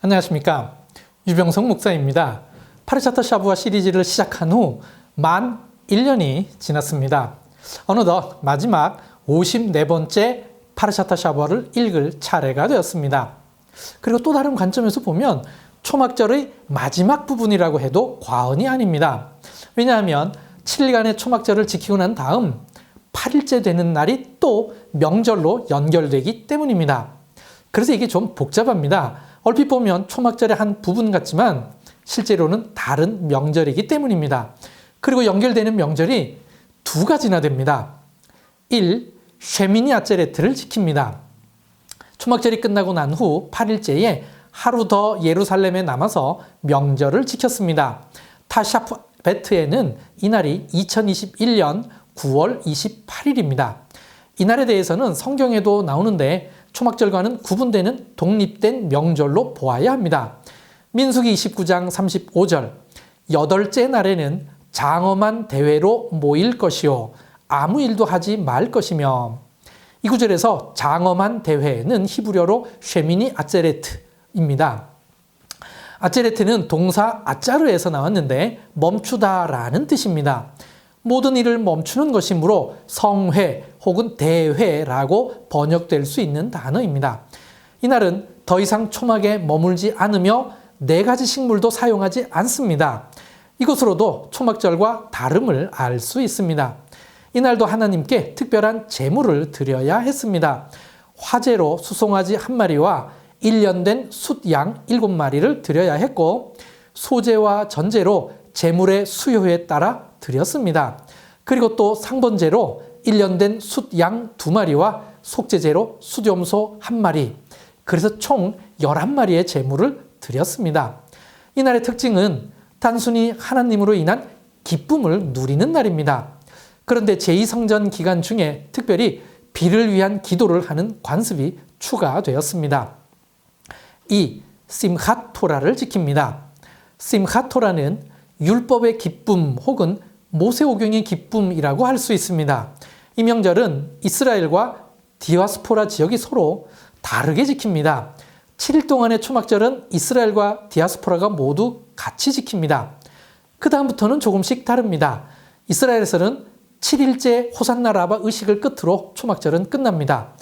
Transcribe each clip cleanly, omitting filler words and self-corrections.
안녕하십니까. 유병성 목사입니다. 파르샤타 샤부아 시리즈를 시작한 후 만 1년이 지났습니다. 어느덧 마지막 54번째 파르샤타 샤부아를 읽을 차례가 되었습니다. 그리고 또 다른 관점에서 보면 초막절의 마지막 부분이라고 해도 과언이 아닙니다. 왜냐하면 7일간의 초막절을 지키고 난 다음 8일째 되는 날이 또 명절로 연결되기 때문입니다. 그래서 이게 좀 복잡합니다. 얼핏 보면 초막절의 한 부분 같지만 실제로는 다른 명절이기 때문입니다. 그리고 연결되는 명절이 두 가지나 됩니다. 1. 쉐미니 아체레트를 지킵니다. 초막절이 끝나고 난 후 8일째에 하루 더 예루살렘에 남아서 명절을 지켰습니다. 타샤베트에는 이날이 2021년 9월 28일입니다. 이날에 대해서는 성경에도 나오는데 초막절과는 구분되는 독립된 명절로 보아야 합니다. 민수기 29장 35절, 8째 날에는 장엄한 대회로 모일 것이요 아무 일도 하지 말 것이며, 이 구절에서 장엄한 대회는 히브리어로 쉐미니 아체레트입니다. 아체레트는 동사 아짜르에서 나왔는데 멈추다라는 뜻입니다. 모든 일을 멈추는 것이므로 성회 혹은 대회라고 번역될 수 있는 단어입니다. 이날은 더 이상 초막에 머물지 않으며 4가지 식물도 사용하지 않습니다. 이것으로도 초막절과 다름을 알 수 있습니다. 이날도 하나님께 특별한 제물을 드려야 했습니다. 화제로 수송아지 1마리와 1년 된 숫양 7마리를 드려야 했고, 소제와 전제로 제물의 수요에 따라 드렸습니다. 그리고 또 상번제로 1년 된 숫양 2마리와 속죄제로 숫염소 1마리, 그래서 총 11마리의 제물을 드렸습니다. 이날의 특징은 단순히 하나님으로 인한 기쁨을 누리는 날입니다. 그런데 제2성전 기간 중에 특별히 비를 위한 기도를 하는 관습이 추가되었습니다. 2. 심익 토라를 지킵니다. 심익 토라는 율법의 기쁨 혹은 모세오경의 기쁨이라고 할 수 있습니다. 이 명절은 이스라엘과 디아스포라 지역이 서로 다르게 지킵니다. 7일 동안의 초막절은 이스라엘과 디아스포라가 모두 같이 지킵니다. 그 다음부터는 조금씩 다릅니다. 이스라엘에서는 7일째 호산나 라바 의식을 끝으로 초막절은 끝납니다.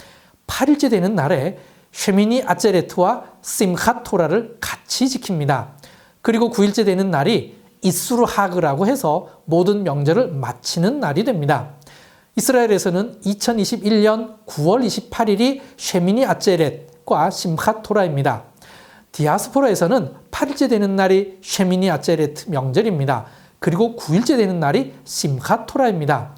8일째 되는 날에 쉐미니 아체레트와 심익 토라를 같이 지킵니다. 그리고 9일째 되는 날이 이스루 하그라고 해서 모든 명절을 마치는 날이 됩니다. 이스라엘에서는 2021년 9월 28일이 쉐미니 아체렛과 심익 토라입니다. 디아스포라에서는 8일째 되는 날이 쉐미니 아체렛 명절입니다. 그리고 9일째 되는 날이 심익 토라입니다.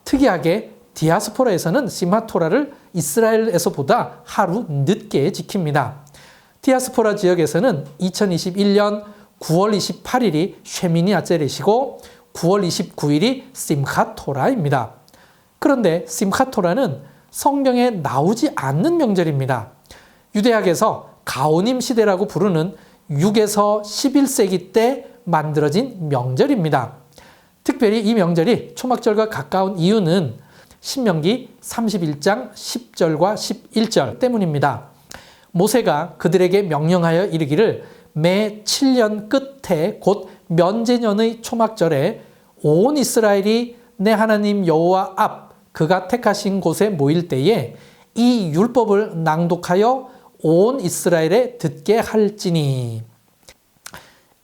특이하게 디아스포라에서는 심익 토라를 이스라엘에서보다 하루 늦게 지킵니다. 디아스포라 지역에서는 2021년 9월 28일이 쉐미니 아체렛이고 9월 29일이 심익 토라입니다. 그런데 심익 토라는 성경에 나오지 않는 명절입니다. 유대학에서 가오님 시대라고 부르는 6에서 11세기 때 만들어진 명절입니다. 특별히 이 명절이 초막절과 가까운 이유는 신명기 31장 10절과 11절 때문입니다. 모세가 그들에게 명령하여 이르기를 매 7년 끝에 곧 면제년의 초막절에 온 이스라엘이 내 하나님 여호와 앞 그가 택하신 곳에 모일 때에 이 율법을 낭독하여 온 이스라엘에 듣게 할지니.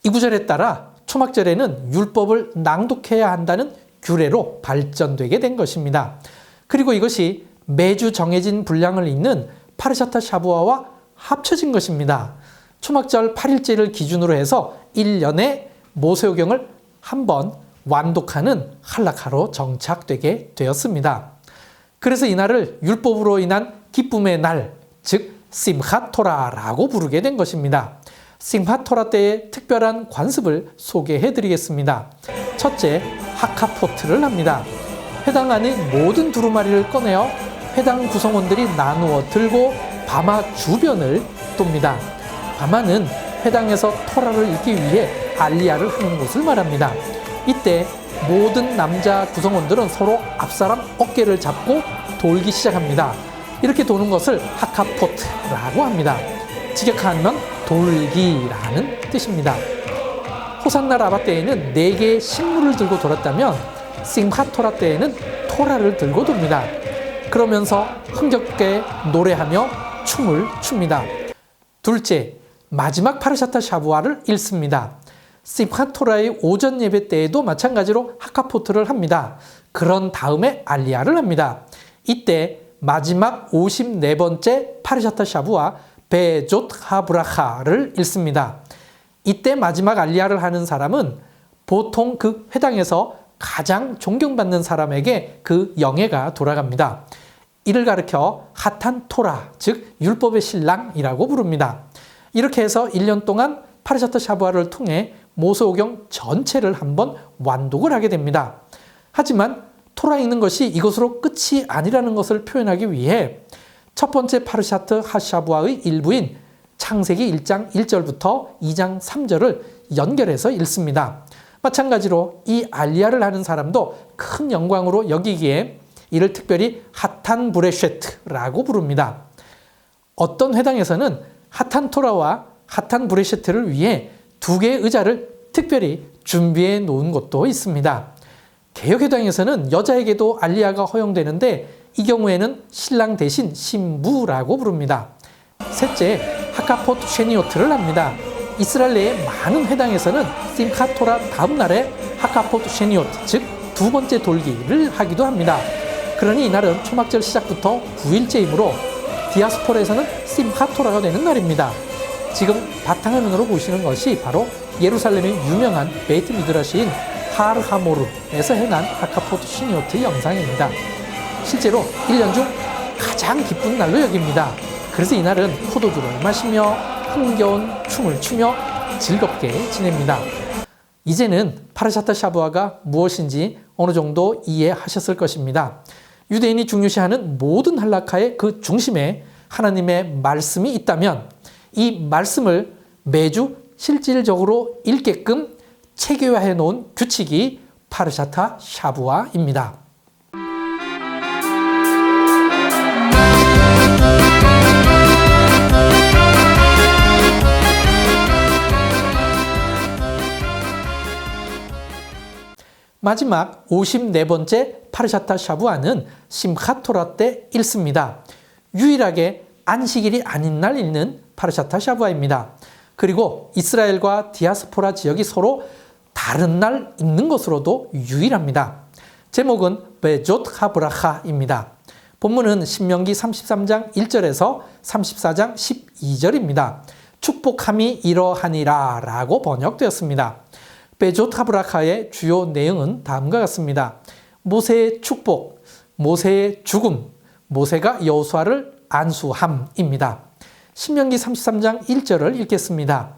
이 구절에 따라 초막절에는 율법을 낭독해야 한다는 규례로 발전되게 된 것입니다. 그리고 이것이 매주 정해진 분량을 잇는 파르샤타 샤부아와 합쳐진 것입니다. 초막절 8일째를 기준으로 해서 1년에 모세오경을 한 번 완독하는 할라카로 정착되게 되었습니다. 그래서 이날을 율법으로 인한 기쁨의 날, 즉 심익 토라라고 부르게 된 것입니다. 심익 토라 때의 특별한 관습을 소개해 드리겠습니다. 첫째, 하카포트를 합니다. 회당 안의 모든 두루마리를 꺼내어 회당 구성원들이 나누어 들고 바마 주변을 돕니다. 바마는 회당에서 토라를 읽기 위해 알리야를 하는 것을 말합니다. 이때 모든 남자 구성원들은 서로 앞사람 어깨를 잡고 돌기 시작합니다. 이렇게 도는 것을 하카포트라고 합니다. 직역하면 돌기라는 뜻입니다. 호산나 라바 때에는 4개의 식물을 들고 돌았다면 심왑 토라 때에는 토라를 들고 돕니다. 그러면서 흥겹게 노래하며 춤을 춥니다. 둘째, 마지막 파르샤타 샤부아를 읽습니다. 심왑 토라의 오전 예배 때에도 마찬가지로 하카포트를 합니다. 그런 다음에 알리야를 합니다. 이때 마지막 54번째 파르샤타 샤부아 베조 하브라카를 읽습니다. 이때 마지막 알리야를 하는 사람은 보통 그 회당에서 가장 존경받는 사람에게 그 영예가 돌아갑니다. 이를 가리켜 핫한 토라, 즉 율법의 신랑이라고 부릅니다. 이렇게 해서 1년 동안 파르샤타 샤부아를 통해 모세오경 전체를 한번 완독을 하게 됩니다. 하지만 토라 읽는 것이 이것으로 끝이 아니라는 것을 표현하기 위해 첫 번째 파르샤트 하샤부아의 일부인 창세기 1장 1절부터 2장 3절을 연결해서 읽습니다. 마찬가지로 이 알리야를 하는 사람도 큰 영광으로 여기기에 이를 특별히 핫한 브레쉐트라고 부릅니다. 어떤 회당에서는 핫한 토라와 핫한 브레쉐트를 위해 2개의 의자를 특별히 준비해 놓은 곳도 있습니다. 개혁회당에서는 여자에게도 알리야가 허용되는데 이 경우에는 신랑 대신 신부라고 부릅니다. 셋째, 하카포트 쉐니오트를 합니다. 이스라엘 내의 많은 회당에서는 심왑 토라 다음 날에 하카포트 쉐니오트, 즉 2번째 돌기를 하기도 합니다. 그러니 이날은 초막절 시작부터 9일째이므로 디아스포라에서는 심왑 토라가 되는 날입니다. 지금 바탕화면으로 보시는 것이 바로 예루살렘의 유명한 베이트 미드라시인 하르 하모르에서 행한 하카포트 쉐니오트 영상입니다. 실제로 1년 중 가장 기쁜 날로 여깁니다. 그래서 이날은 포도주를 마시며 흥겨운 춤을 추며 즐겁게 지냅니다. 이제는 파르샤타 샤부아가 무엇인지 어느 정도 이해하셨을 것입니다. 유대인이 중요시하는 모든 할라카의 그 중심에 하나님의 말씀이 있다면 이 말씀을 매주 실질적으로 읽게끔 체계화해 놓은 규칙이 파르샤타 샤부아입니다. 마지막 54번째 파르샤타 샤부아는 심왑 토라 때 읽습니다. 유일하게 안식일이 아닌 날 읽는 파르샤타 샤부아입니다. 그리고 이스라엘과 디아스포라 지역이 서로 다른 날 읽는 것으로도 유일합니다. 제목은 베조 하브라카입니다. 본문은 신명기 33장 1절에서 34장 12절입니다. 축복함이 이러하니라 라고 번역되었습니다. 베조 하브라카의 주요 내용은 다음과 같습니다. 모세의 축복, 모세의 죽음, 모세가 여호수아를 안수함입니다. 신명기 33장 1절을 읽겠습니다.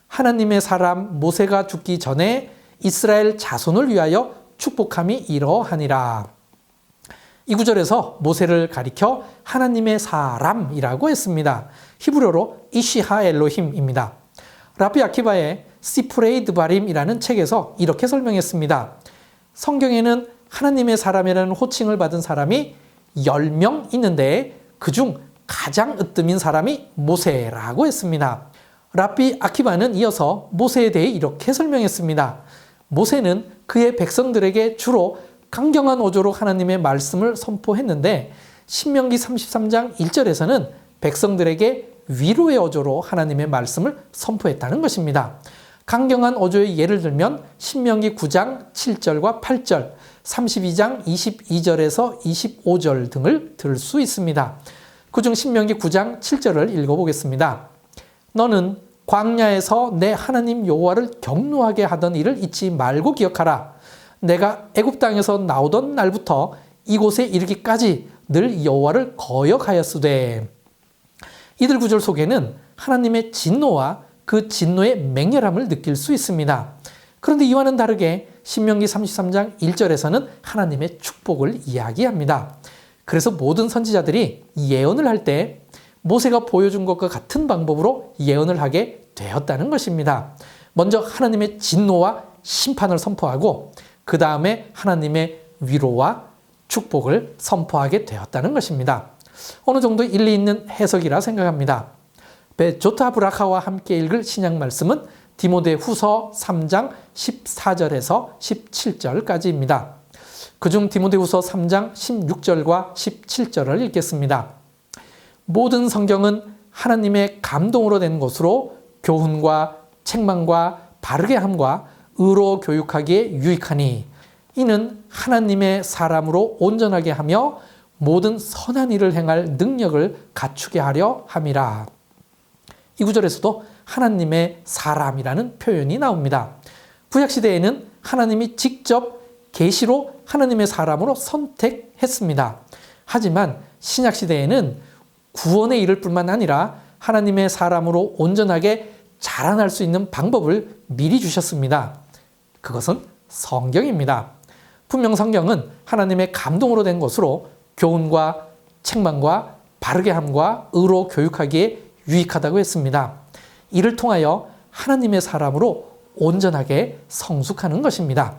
하나님의 사람 모세가 죽기 전에 이스라엘 자손을 위하여 축복함이 이러하니라. 이 구절에서 모세를 가리켜 하나님의 사람이라고 했습니다. 히브리어로 이시하 엘로힘입니다. 라비 아키바의 시프레이 드바림이라는 책에서 이렇게 설명했습니다. 성경에는 하나님의 사람이라는 호칭을 받은 사람이 10명 있는데 그중 가장 으뜸인 사람이 모세라고 했습니다. 라비 아키바는 이어서 모세에 대해 이렇게 설명했습니다. 모세는 그의 백성들에게 주로 강경한 어조로 하나님의 말씀을 선포했는데 신명기 33장 1절에서는 백성들에게 위로의 어조로 하나님의 말씀을 선포했다는 것입니다. 강경한 어조의 예를 들면 신명기 9장 7절과 8절, 32장 22절에서 25절 등을 들 수 있습니다. 그중 신명기 9장 7절을 읽어보겠습니다. 너는 광야에서 내 하나님 여호와를 경노하게 하던 일을 잊지 말고 기억하라. 내가 애굽 땅에서 나오던 날부터 이곳에 이르기까지 늘 여호와를 거역하였으되. 이들 구절 속에는 하나님의 진노와 그 진노의 맹렬함을 느낄 수 있습니다. 그런데 이와는 다르게 신명기 33장 1절에서는 하나님의 축복을 이야기합니다. 그래서 모든 선지자들이 예언을 할 때 모세가 보여준 것과 같은 방법으로 예언을 하게 되었다는 것입니다. 먼저 하나님의 진노와 심판을 선포하고 그 다음에 하나님의 위로와 축복을 선포하게 되었다는 것입니다. 어느 정도 일리 있는 해석이라 생각합니다. 베조타브라카와 함께 읽을 신약 말씀은 디모데후서 3장 14절에서 17절까지입니다. 그중 디모데후서 3장 16절과 17절을 읽겠습니다. 모든 성경은 하나님의 감동으로 된 것으로 교훈과 책망과 바르게 함과 의로 교육하기에 유익하니 이는 하나님의 사람으로 온전하게 하며 모든 선한 일을 행할 능력을 갖추게 하려 함이라. 이 구절에서도 하나님의 사람이라는 표현이 나옵니다. 구약시대에는 하나님이 직접 계시로 하나님의 사람으로 선택했습니다. 하지만 신약시대에는 구원에 이를 뿐만 아니라 하나님의 사람으로 온전하게 자라날 수 있는 방법을 미리 주셨습니다. 그것은 성경입니다. 분명 성경은 하나님의 감동으로 된 것으로 교훈과 책망과 바르게 함과 의로 교육하기에 유익하다고 했습니다. 이를 통하여 하나님의 사람으로 온전하게 성숙하는 것입니다.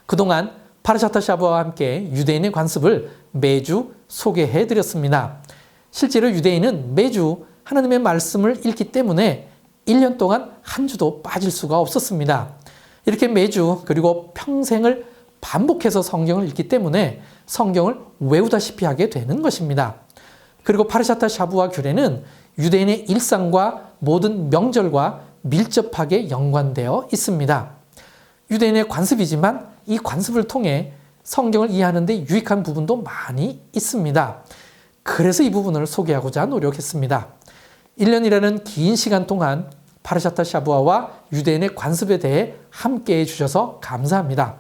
그동안 파르샤타 샤부아와 함께 유대인의 관습을 매주 소개해 드렸습니다. 실제로 유대인은 매주 하나님의 말씀을 읽기 때문에 1년 동안 한 주도 빠질 수가 없었습니다. 이렇게 매주 그리고 평생을 반복해서 성경을 읽기 때문에 성경을 외우다시피 하게 되는 것입니다. 그리고 파르샤타 샤부아 규례는 유대인의 일상과 모든 명절과 밀접하게 연관되어 있습니다. 유대인의 관습이지만 이 관습을 통해 성경을 이해하는 데 유익한 부분도 많이 있습니다. 그래서 이 부분을 소개하고자 노력했습니다. 1년이라는 긴 시간 동안 파르샤타 샤부아와 유대인의 관습에 대해 함께 해주셔서 감사합니다.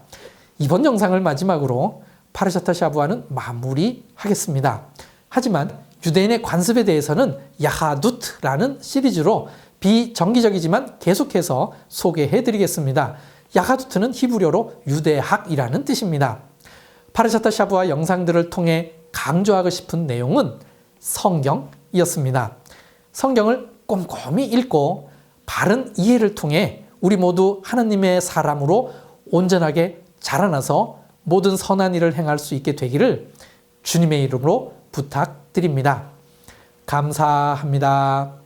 이번 영상을 마지막으로 파르샤타 샤부아는 마무리하겠습니다. 하지만 유대인의 관습에 대해서는 야하두트라는 시리즈로 비정기적이지만 계속해서 소개해드리겠습니다. 야하두트는 히브리어로 유대학이라는 뜻입니다. 파르샤타 샤부아 영상들을 통해 강조하고 싶은 내용은 성경이었습니다. 성경을 꼼꼼히 읽고 바른 이해를 통해 우리 모두 하나님의 사람으로 온전하게 자라나서 모든 선한 일을 행할 수 있게 되기를 주님의 이름으로 부탁드립니다. 감사합니다.